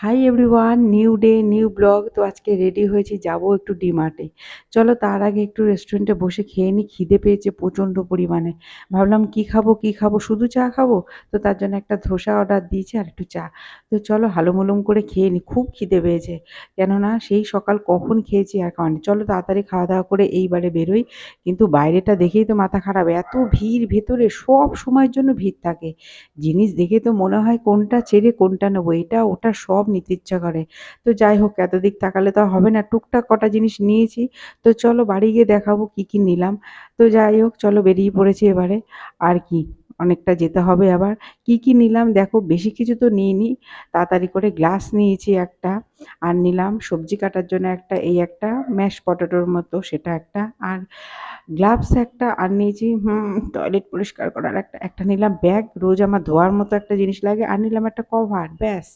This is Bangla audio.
Hi everyone, new day new blog. তো আজকে রেডি হয়েছি, যাব একটু ডিমার্টে। চলো তার আগে একটু রেস্টুরেন্টে বসে খেয়ে নিই, খিদে পেয়েছে প্রচণ্ড পরিমাণে। ভাবলাম কি খাবো কি খাবো, শুধু চা খাবো? তো তার জন্য একটা ধোসা অর্ডার দিয়েছি আর একটু চা। তো চলো হালুম করে খেয়ে নিই, খুব খিদে পেয়েছে। কেননা সেই সকাল কখন খেয়েছি আর খাওয়ানি। চলো তাড়াতাড়ি খাওয়া দাওয়া করে এইবারে বেরোই। কিন্তু বাইরেটা দেখেই তো মাথা খারাপ, এত ভিড় ভেতরে, সব সময়ের জন্য ভিড় থাকে। জিনিস দেখে তো মনে হয় কোনটা ছেড়ে কোনটা নেবো, এটা ওটা সব নিতে ইচ্ছা করে। তো যাই হোক, এতদিক তাকালে তো আর হবে না, টুকটাক কটা জিনিস নিয়েছি। তো চলো বাড়ি গিয়ে দেখাবো কি কি নিলাম। তো যাই হোক, চলো বেরিয়ে পড়েছি এবারে। আর কি, অনেকটা যেতে হবে আবার। কি কি নিলাম দেখো, বেশি কিছু তো নিইনি। তাড়াতাড়ি করে গ্লাস নিয়েছি একটা, আর নিলাম সবজি কাটার জন্য একটা, এই একটা ম্যাশ পটেটোর মতো সেটা একটা, আর গ্লাভস একটা, আর নিয়েছি টয়লেট পরিষ্কার করার একটা নিলাম ব্যাগ, রোজ আমার ধোয়ার মতো একটা জিনিস লাগে, আর নিলাম একটা কভার, ব্যাস।